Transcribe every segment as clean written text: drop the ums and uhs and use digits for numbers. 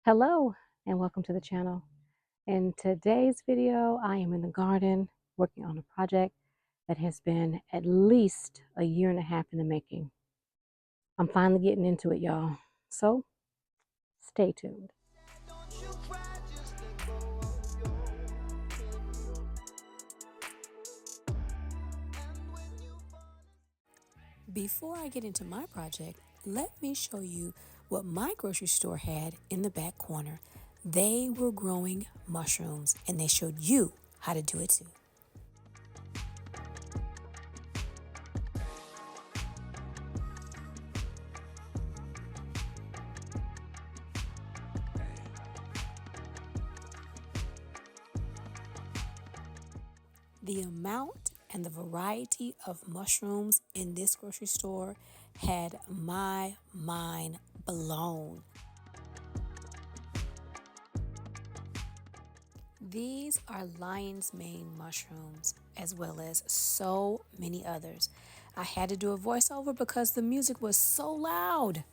Hello and welcome to the channel. In today's video, I am in the garden working on a project that has been at least a year and a half in the making. I'm finally getting into it, y'all. So stay tuned. Before I get into my project, let me show you what my grocery store had in the back corner. They were growing mushrooms and they showed you how to do it too. The amount and the variety of mushrooms in this grocery store had my mind blown. These are lion's mane mushrooms, as well as so many others. I had to do a voiceover because the music was so loud.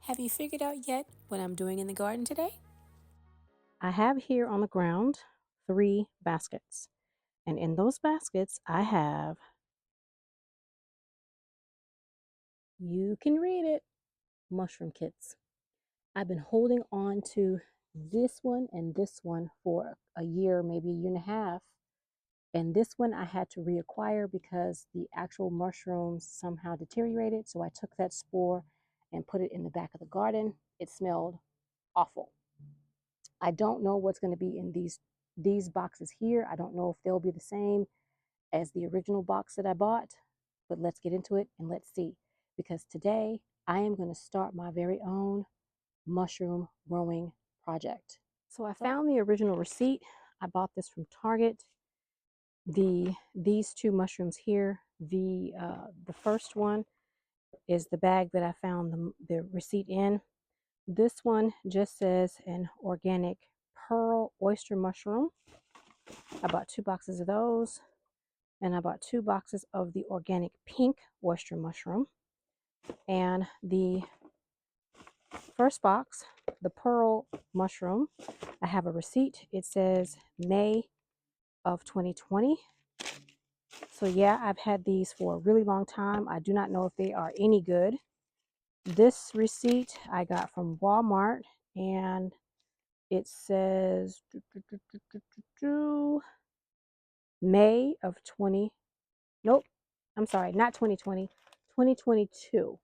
Have you figured out yet what I'm doing in the garden today? I have here on the ground 3 baskets. And in those baskets, I have, you can read it, mushroom kits. I've been holding on to this one and this one for a year, maybe a year and a half. And this one I had to reacquire because the actual mushrooms somehow deteriorated. So I took that spore and put it in the back of the garden. It smelled awful. I don't know what's going to be in these boxes here. I don't know if they'll be the same as the original box that I bought, but let's get into it and let's see. Because today I am going to start my very own mushroom growing project. So I found the original receipt. I bought this from Target. These 2 mushrooms here, the first one is the bag that I found the receipt in. This one just says an organic pearl oyster mushroom. I bought 2 boxes of those, and I bought 2 boxes of the organic pink oyster mushroom. And the first box, the pearl mushroom, I have a receipt. It says May of 2020. So yeah, I've had these for a really long time. I do not know if they are any good. This receipt I got from Walmart, and it says May of 20. Nope, I'm sorry, not 2020, 2022.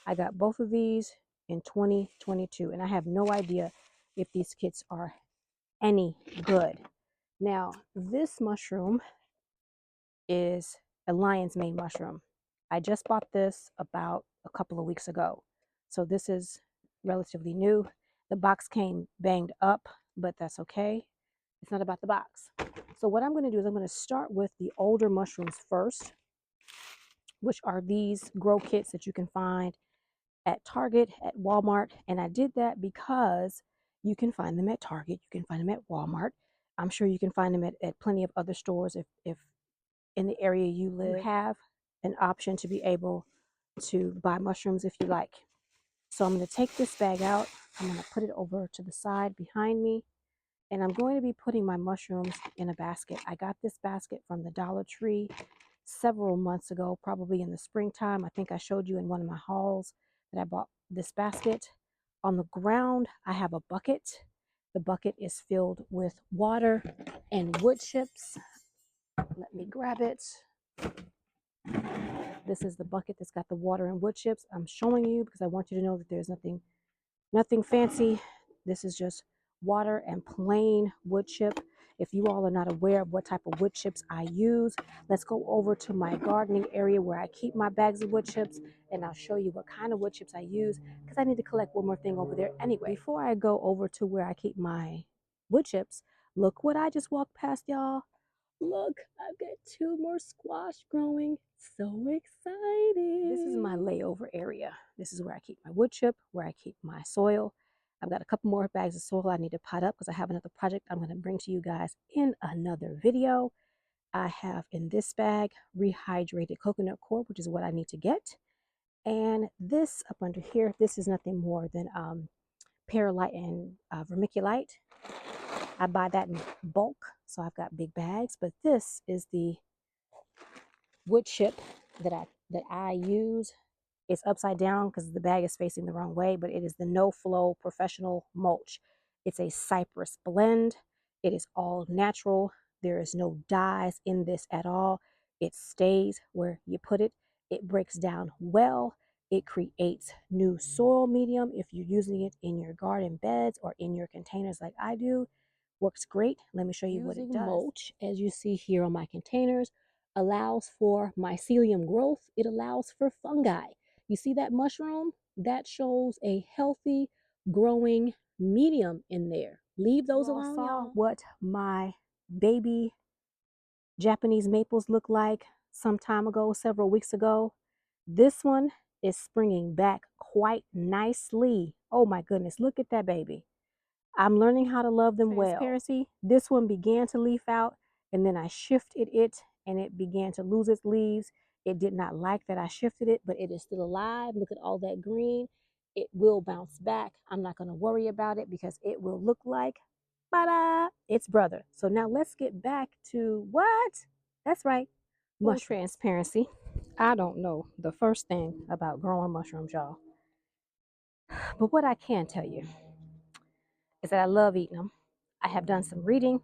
I got both of these in 2022, and I have no idea if these kits are any good. Now, this mushroom is a lion's mane mushroom. I just bought this about a couple of weeks ago. So this is relatively new. The box came banged up, but that's okay. It's not about the box. So what I'm going to do is I'm going to start with the older mushrooms first, which are these grow kits that you can find at Target, at Walmart. And I did that because you can find them at Target, you can find them at Walmart. I'm sure you can find them at plenty of other stores if in the area you live. You have an option to be able to buy mushrooms if you like. So I'm going to take this bag out. I'm going to put it over to the side behind me, and I'm going to be putting my mushrooms in a basket. I got this basket from the Dollar Tree several months ago, probably in the springtime. I think I showed you in one of my hauls that I bought this basket. On the ground, I have a bucket. The bucket is filled with water and wood chips. Let me grab it. This is the bucket that's got the water and wood chips. I'm showing you because I want you to know that there's nothing fancy. This is just water and plain wood chip. If you all are not aware of what type of wood chips I use, let's go over to my gardening area where I keep my bags of wood chips, and I'll show you what kind of wood chips I use because I need to collect one more thing over there anyway. Before I go over to where I keep my wood chips, look what I just walked past, y'all. Look, I've got 2 more squash growing. So excited. This is my layover area. This is where I keep my wood chip, where I keep my soil. I've got a couple more bags of soil I need to pot up because I have another project I'm going to bring to you guys in another video. I have in this bag rehydrated coconut coir, which is what I need to get. And this up under here, this is nothing more than perlite and vermiculite. I buy that in bulk, so I've got big bags. But this is the wood chip that I use. It's upside down because the bag is facing the wrong way, but it is the No Flow Professional Mulch. It's a cypress blend. It is all natural. There is no dyes in this at all. It stays where you put it. It breaks down well. It creates new soil medium if you're using it in your garden beds or in your containers like I do. Works great. Let me show you what it does. Mulch, as you see here on my containers, allows for mycelium growth. It allows for fungi. You see that mushroom? That shows a healthy growing medium in there. Leave those alone, y'all. What my baby Japanese maples look like some time ago, several weeks ago. This one is springing back quite nicely. Oh my goodness, look at that baby. I'm learning how to love them well. Transparency, this one began to leaf out, and then I shifted it and it began to lose its leaves. It did not like that I shifted it, but it is still alive. Look at all that green. It will bounce back. I'm not going to worry about it because it will look like its brother. So now let's get back to what? That's right. Mushroom transparency. I don't know the first thing about growing mushrooms, y'all. But what I can tell you is that I love eating them. I have done some reading.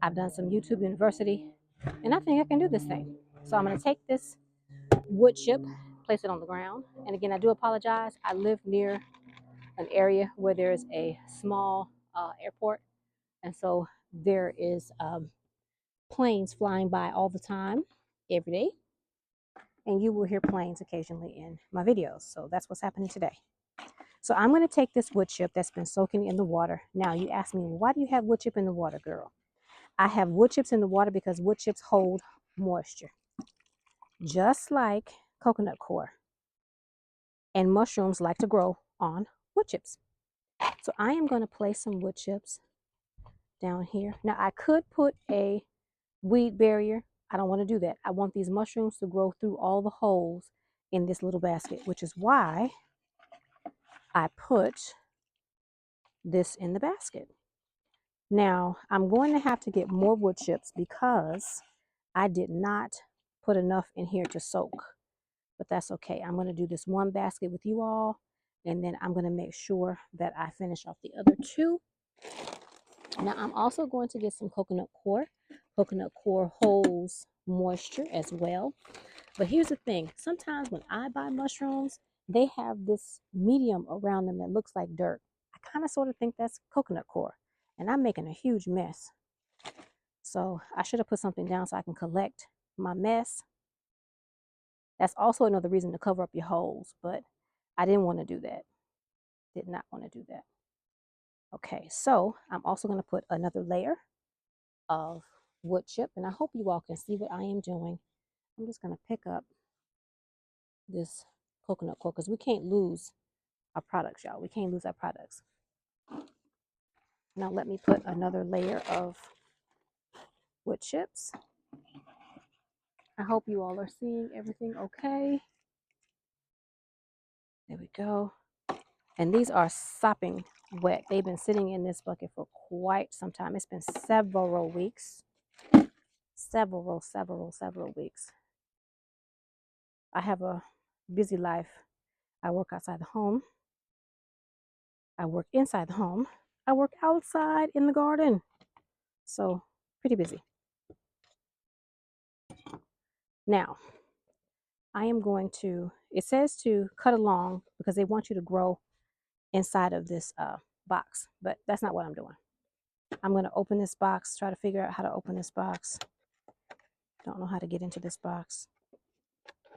I've done some YouTube University, and I think I can do this thing. So I'm going to take this wood chip, place it on the ground. And again, I do apologize. I live near an area where there's a small airport, and so there is planes flying by all the time, every day, and you will hear planes occasionally in my videos. So that's what's happening today. So I'm going to take this wood chip that's been soaking in the water. Now you ask me, well, why do you have wood chip in the water, girl? I have wood chips in the water because wood chips hold moisture, just like coconut coir. And mushrooms like to grow on wood chips. So I am going to place some wood chips down here. Now I could put a weed barrier. I don't want to do that. I want these mushrooms to grow through all the holes in this little basket, which is why I put this in the basket. Now I'm going to have to get more wood chips because I did not put enough in here to soak, but that's okay. I'm going to do this one basket with you all, and then I'm going to make sure that I finish off the other two. Now I'm also going to get some coconut coir. Coconut coir holds moisture as well. But here's the thing. Sometimes when I buy mushrooms, they have this medium around them that looks like dirt. I kind of sort of think that's coconut coir. And I'm making a huge mess. So I should have put something down so I can collect my mess. That's also another reason to cover up your holes. But I didn't want to do that. Did not want to do that. Okay, so I'm also going to put another layer of wood chip, and I hope you all can see what I am doing. I'm just going to pick up this coconut coir because we can't lose our products, y'all. We can't lose our products. Now let me put another layer of wood chips. I hope you all are seeing everything okay. There we go. And these are sopping wet. They've been sitting in this bucket for quite some time. It's been several weeks. Several weeks. I have a busy life. I work outside the home. I work inside the home. I work outside in the garden. So pretty busy. Now, I am going to, it says to cut along because they want you to grow inside of this box, but that's not what I'm doing. I'm going to open this box, try to figure out how to open this box. Don't know how to get into this box.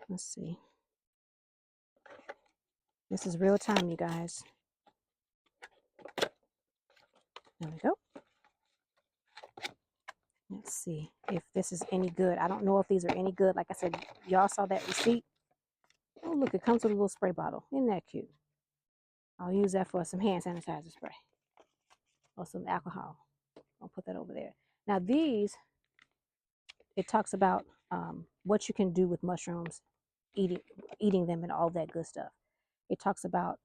Let's see. This is real time, you guys. There we go. Let's see if this is any good. I don't know if these are any good. Like I said, y'all saw that receipt. Oh, look, it comes with a little spray bottle. Isn't that cute? I'll use that for some hand sanitizer spray or some alcohol. I'll put that over there. Now these, it talks about what you can do with mushrooms, eating them and all that good stuff. It talks about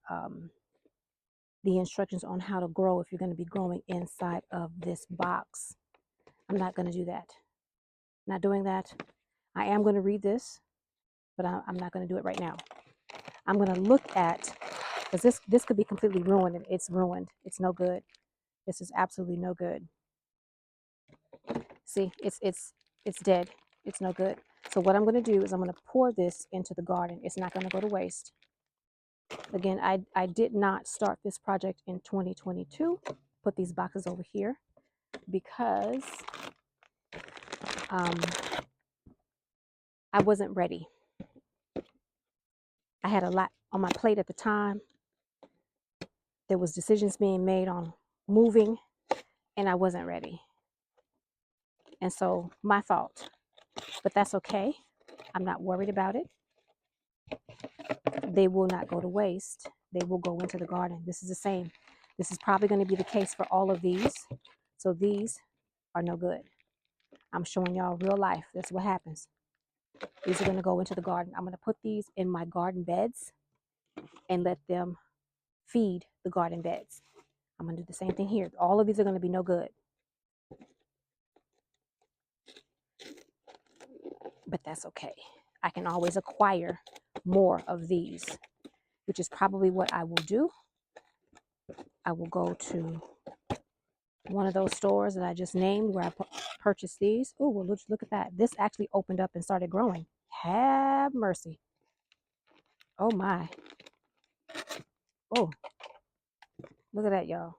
the instructions on how to grow if you're going to be growing inside of this box. I'm not going to do that. Not doing that. I am going to read this, but I'm not going to do it right now. I'm going to look at, because this could be completely ruined, and it's ruined. It's no good. This is absolutely no good. See, it's dead. It's no good. So what I'm going to do is I'm going to pour this into the garden. It's not going to go to waste. Again, I did not start this project in 2022. Put these boxes over here because I wasn't ready. I had a lot on my plate at the time. There was decisions being made on moving, and I wasn't ready. And so my fault, but that's okay. I'm not worried about it. They will not go to waste. They will go into the garden. This is the same. This is probably going to be the case for all of these. So these are no good. I'm showing y'all real life. That's what happens. These are going to go into the garden. I'm going to put these in my garden beds and let them feed the garden beds. I'm going to do the same thing here. All of these are going to be no good. But that's okay. I can always acquire more of these, which is probably what I will do. I will go to one of those stores that I just named where I purchased these. Oh, well, look at that. This actually opened up and started growing. Have mercy. Oh, my. Oh, look at that, y'all.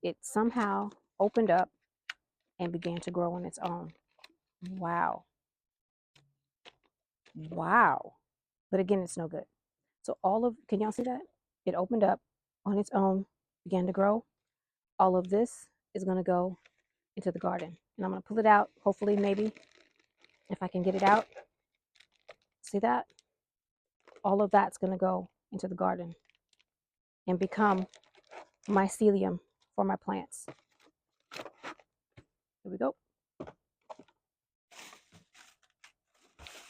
It somehow opened up and began to grow on its own. Wow. Wow. But again, it's no good. So can y'all see that? It opened up on its own, began to grow. All of this is going to go into the garden. And I'm going to pull it out, hopefully, maybe, if I can get it out. See that? All of that's going to go into the garden and become mycelium for my plants. Here we go.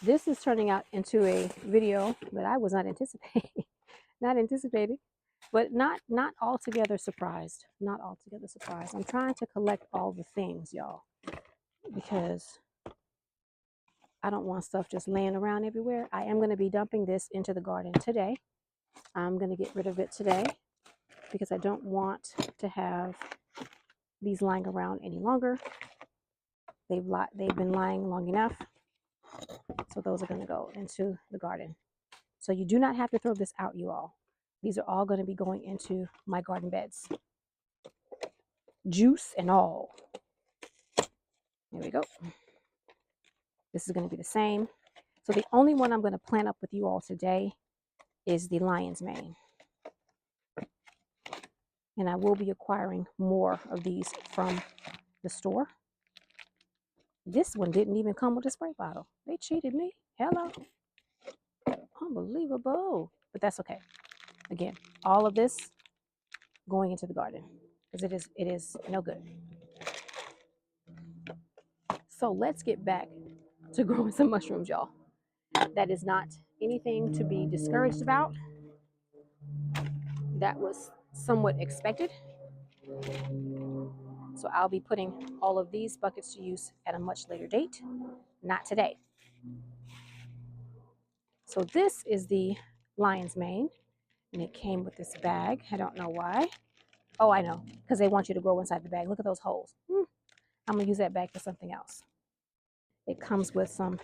This is turning out into a video that I was not anticipating, but not altogether surprised. Not altogether surprised. I'm trying to collect all the things, y'all, because I don't want stuff just laying around everywhere. I am going to be dumping this into the garden today. I'm going to get rid of it today because I don't want to have these lying around any longer. They've been lying long enough. So those are going to go into the garden. So you do not have to throw this out, you all. These are all going to be going into my garden beds. Juice and all. There we go. This is going to be the same. So the only one I'm going to plant up with you all today is the lion's mane. And I will be acquiring more of these from the store. This one didn't even come with a spray bottle. They cheated me. Hello. Unbelievable. But that's okay. Again, all of this going into the garden because it is no good. So let's get back to growing some mushrooms, y'all. That is not anything to be discouraged about. That was somewhat expected. So I'll be putting all of these buckets to use at a much later date, not today. So this is the lion's mane, and it came with this bag. I don't know why. Oh, I know, because they want you to grow inside the bag. Look at those holes. I'm going to use that bag for something else. It comes with some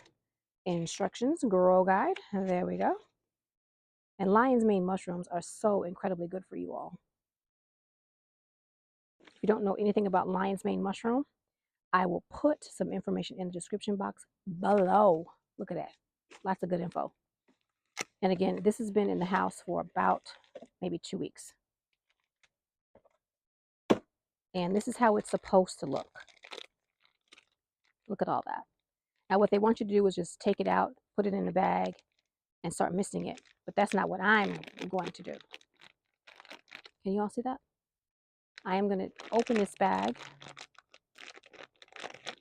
instructions, grow guide. There we go. And lion's mane mushrooms are so incredibly good for you all. If you don't know anything about lion's mane mushroom, I will put some information in the description box below. Look at that. Lots of good info. And again, this has been in the house for about maybe 2 weeks. And this is how it's supposed to look. Look at all that. Now what they want you to do is just take it out, put it in a bag, and start misting it. But that's not what I'm going to do. Can you all see that? I am going to open this bag.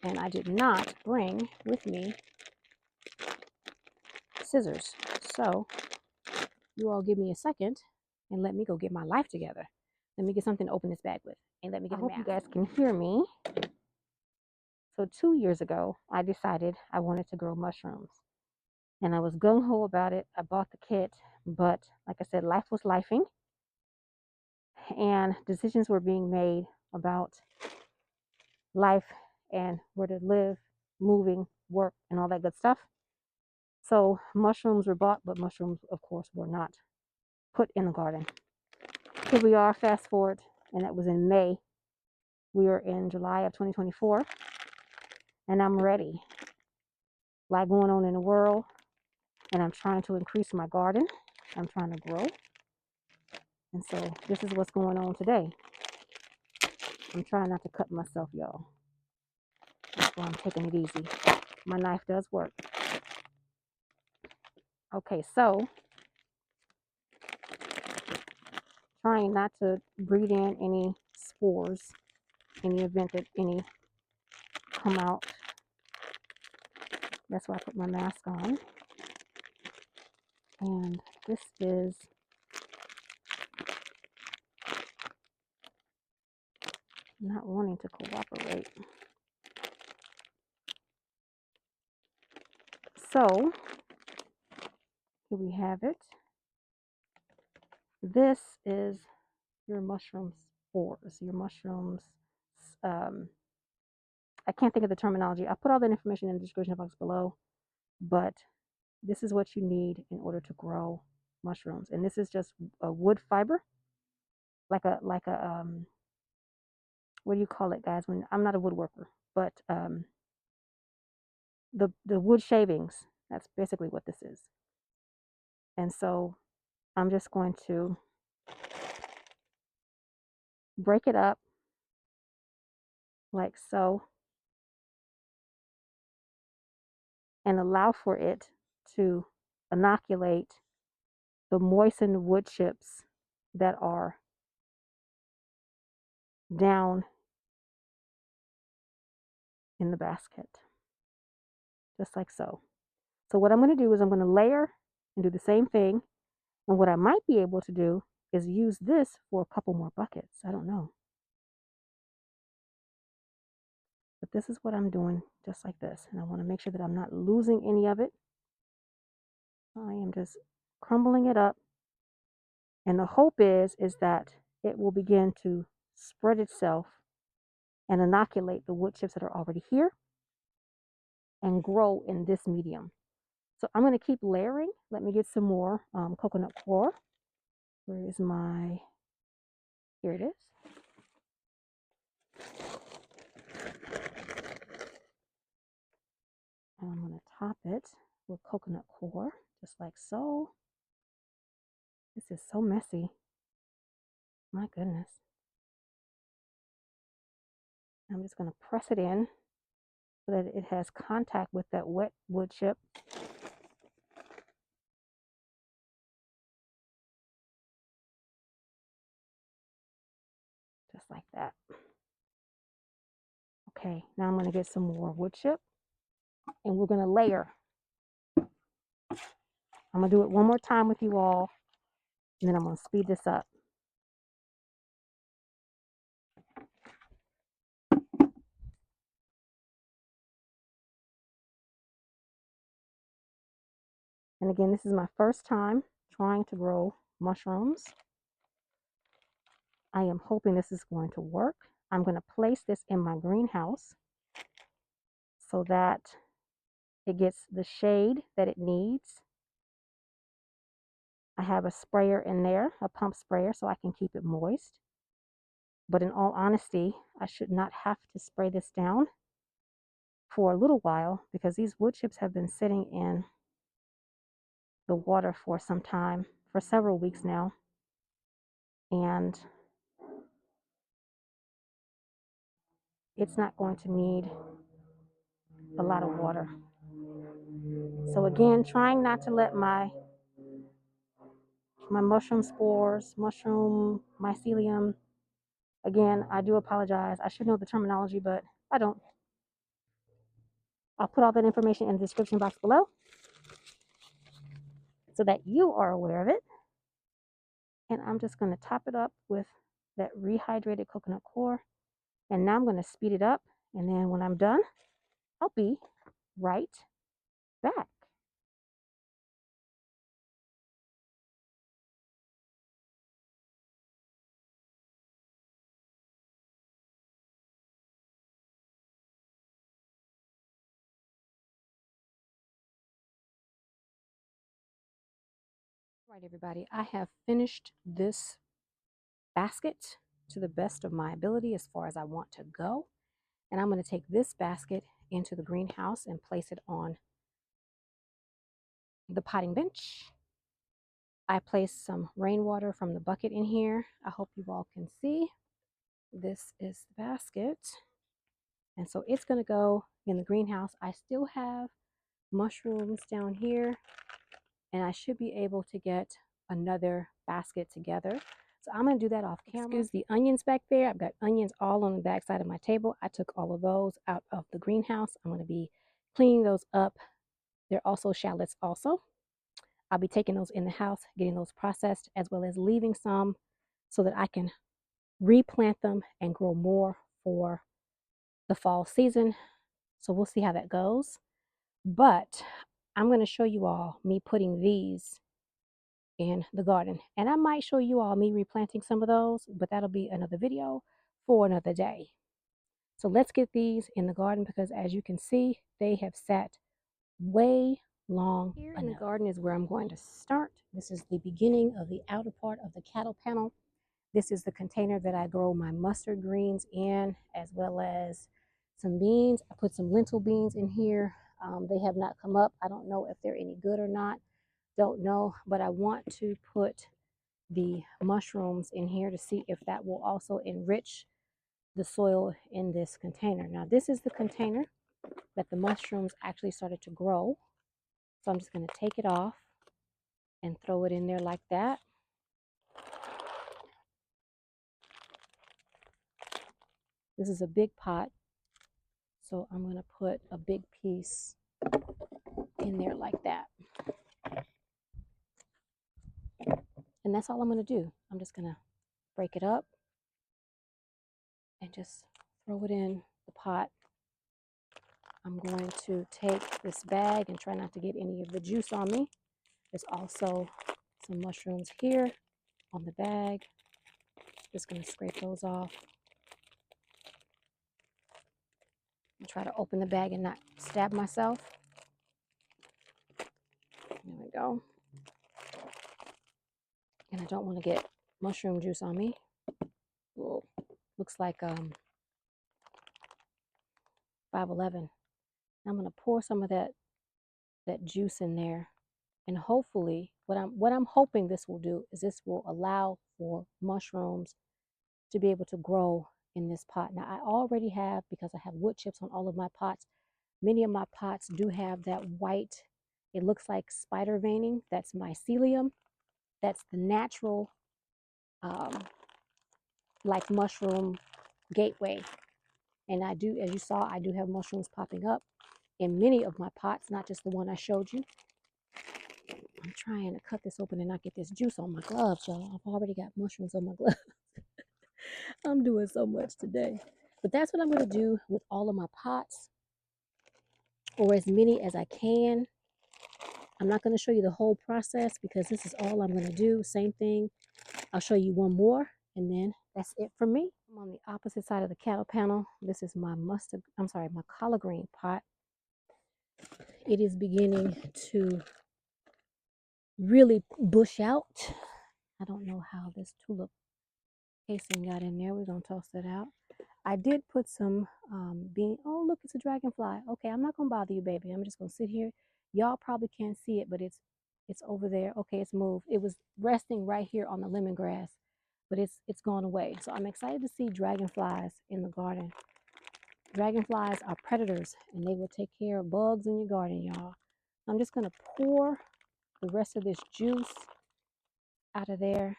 And I did not bring with me scissors. So you all give me a second and let me go get my life together. Let me get something to open this bag with. And let me get I hope you guys can hear me. So 2 years ago, I decided I wanted to grow mushrooms. And I was gung-ho about it. I bought the kit. But like I said, life was lifing. And decisions were being made about life and where to live, moving, work, and all that good stuff. So mushrooms were bought, but mushrooms, of course, were not put in the garden. Here we are, fast forward, and that was in May. We are in July of 2024, and I'm ready. A lot going on in the world, and I'm trying to increase my garden. I'm trying to grow. And so this is what's going on today. I'm trying not to cut myself, y'all. That's why I'm taking it easy. My knife does work. Okay, so trying not to breathe in any spores in the event that any come out. That's why I put my mask on. And this is not wanting to cooperate. So here we have it. This is your mushroom spores, your mushrooms. I can't think of the terminology. I'll put all that information in the description box below, but this is what you need in order to grow mushrooms. And this is just a wood fiber, like a what do you call it, guys? When I'm not a woodworker, but the wood shavings. That's basically what this is. And so I'm just going to break it up like so and allow for it to inoculate the moistened wood chips that are down in the basket, just like so. So what I'm going to do is I'm going to layer and do the same thing. And what I might be able to do is use this for a couple more buckets. I don't know. But this is what I'm doing, just like this. And I want to make sure that I'm not losing any of it. I am just crumbling it up. And the hope is that it will begin to spread itself and inoculate the wood chips that are already here and grow in this medium. So I'm going to keep layering. Let me get some more coconut coir. Where is my, here it is. And I'm going to top it with coconut coir, just like so. This is so messy. My goodness. I'm just going to press it in so that it has contact with that wet wood chip. Just like that. Okay, now I'm going to get some more wood chip and we're going to layer. I'm going to do it one more time with you all, and then I'm going to speed this up. And again, this is my first time trying to grow mushrooms. I am hoping this is going to work. I'm going to place this in my greenhouse so that it gets the shade that it needs. I have a sprayer in there, a pump sprayer, so I can keep it moist. But in all honesty, I should not have to spray this down for a little while because these wood chips have been sitting in the water for some time, for several weeks now. And it's not going to need a lot of water. So again, trying not to let my mushroom spores, mushroom mycelium, again, I do apologize. I should know the terminology, but I don't. I'll put all that information in the description box below so that you are aware of it. And I'm just going to top it up with that rehydrated coconut coir. And now I'm going to speed it up. And then when I'm done, I'll be right back. All right, everybody, I have finished this basket to the best of my ability as far as I want to go. And I'm going to take this basket into the greenhouse and place it on the potting bench. I placed some rainwater from the bucket in here. I hope you all can see. This is the basket. And so it's going to go in the greenhouse. I still have mushrooms down here, and I should be able to get another basket together. So I'm going to do that off camera. Excuse the onions back there. I've got onions all on the back side of my table. I took all of those out of the greenhouse. I'm going to be cleaning those up. They're also shallots also. I'll be taking those in the house, getting those processed, as well as leaving some so that I can replant them and grow more for the fall season. So we'll see how that goes. But I'm going to show you all me putting these in the garden. And I might show you all me replanting some of those, but that'll be another video for another day. So let's get these in the garden because as you can see, they have sat way long here enough. In the garden is where I'm going to start. This is the beginning of the outer part of the cattle panel. This is the container that I grow my mustard greens in, as well as some beans. I put some lentil beans in here. They have not come up. I don't know if they're any good or not. Don't know, but I want to put the mushrooms in here to see if that will also enrich the soil in this container. Now, this is the container that the mushrooms actually started to grow. So I'm just going to take it off and throw it in there like that. This is a big pot, so I'm going to put a big piece in there like that. And that's all I'm going to do. I'm just going to break it up and just throw it in the pot. I'm going to take this bag and try not to get any of the juice on me. There's also some mushrooms here on the bag. Just going to scrape those off. And try to open the bag and not stab myself. There we go. And I don't want to get mushroom juice on me. Whoa. Looks like 511. I'm going to pour some of that juice in there, and hopefully what I'm hoping this will do is this will allow for mushrooms to be able to grow in this pot. Now I already have, because I have wood chips on all of my pots, many of my pots do have that white, it looks like spider veining. That's mycelium. That's the natural like mushroom gateway. And I do, as you saw, I do have mushrooms popping up in many of my pots, not just the one I showed you. I'm trying to cut this open and not get this juice on my gloves, y'all. I've already got mushrooms on my gloves. I'm doing so much today. But that's what I'm going to do with all of my pots, or as many as I can. I'm not going to show you the whole process because this is all I'm going to do. Same thing. I'll show you one more, and then that's it for me. I'm on the opposite side of the cattle panel. This is my my collard green pot. It is beginning to really bush out. I don't know how this tulip casing got in there. We're going to toss that out. I did put some bean. Oh, look, it's a dragonfly. Okay, I'm not going to bother you, baby. I'm just going to sit here. Y'all probably can't see it, but it's over there. Okay, it's moved. It was resting right here on the lemongrass, but it's gone away. So I'm excited to see dragonflies in the garden. Dragonflies are predators, and they will take care of bugs in your garden, y'all. I'm just going to pour the rest of this juice out of there.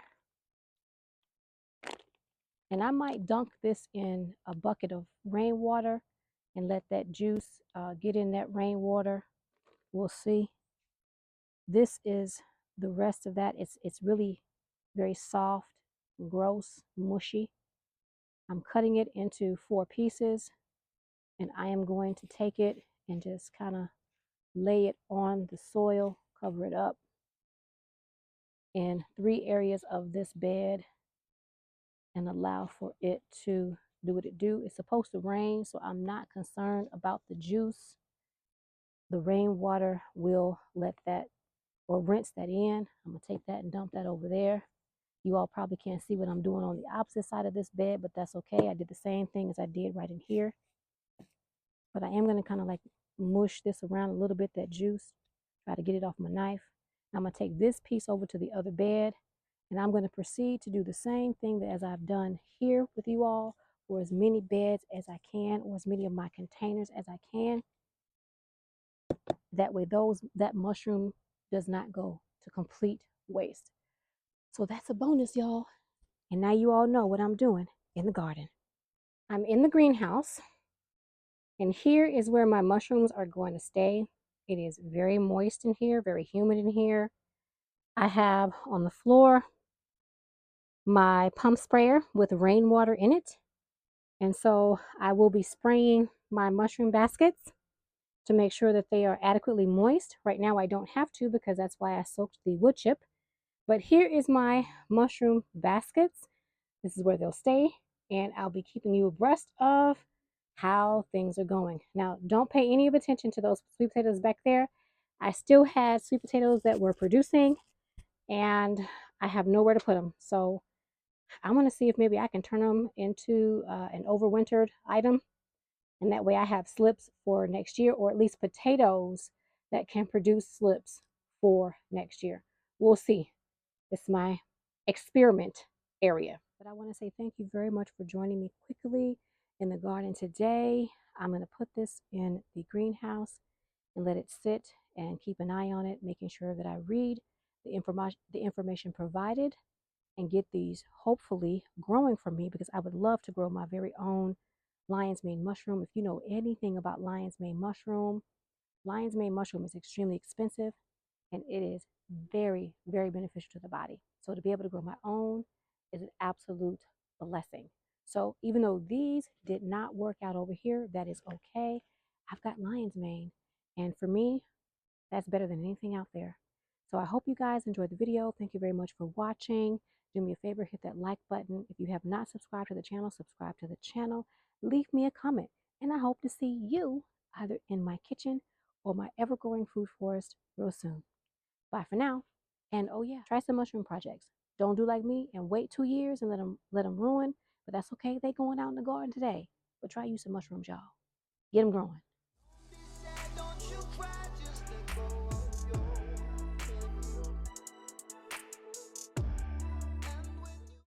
And I might dunk this in a bucket of rainwater and let that juice get in that rainwater. We'll see. This is the rest of that. It's really very soft, gross, mushy. I'm cutting it into 4 pieces, and I am going to take it and just kind of lay it on the soil, cover it up in 3 areas of this bed and allow for it to do what it do. It's supposed to rain, so I'm not concerned about the juice. The rainwater will let that or rinse that in. I'm gonna take that and dump that over there. You all probably can't see what I'm doing on the opposite side of this bed, but that's okay. I did the same thing as I did right in here. But I am gonna kind of like mush this around a little bit, that juice, try to get it off my knife. I'm gonna take this piece over to the other bed, and I'm gonna proceed to do the same thing as I've done here with you all, for as many beds as I can, or as many of my containers as I can. That way that mushroom does not go to complete waste. So that's a bonus, y'all. And now you all know what I'm doing in the garden. I'm in the greenhouse, and here is where my mushrooms are going to stay. It is very moist in here, very humid in here. I have on the floor my pump sprayer with rainwater in it. And so I will be spraying my mushroom baskets to make sure that they are adequately moist. Right now I don't have to because that's why I soaked the wood chip. But here is my mushroom baskets. This is where they'll stay, and I'll be keeping you abreast of how things are going. Now, don't pay any of attention to those sweet potatoes back there. I still had sweet potatoes that were producing, and I have nowhere to put them. So I want to see if maybe I can turn them into an overwintered item, and that way I have slips for next year, or at least potatoes that can produce slips for next year. We'll see. It's my experiment area. But I want to say thank you very much for joining me quickly in the garden today. I'm going to put this in the greenhouse and let it sit and keep an eye on it, making sure that I read the information provided and get these hopefully growing for me, because I would love to grow my very own lion's mane mushroom. If you know anything about lion's mane mushroom is extremely expensive, and it is very, very beneficial to the body. So to be able to grow my own is an absolute blessing. So even though these did not work out over here, that is okay. I've got lion's mane, and for me, that's better than anything out there. So I hope you guys enjoyed the video. Thank you very much for watching. Do me a favor, hit that like button. If you have not subscribed to the channel, subscribe to the channel. Leave me a comment, and I hope to see you either in my kitchen or my ever-growing food forest real soon. Bye for now. And oh yeah, try some mushroom projects. Don't do like me and wait 2 years and let them ruin. But that's okay. They going out in the garden today. But try use some mushrooms, y'all. Get them growing.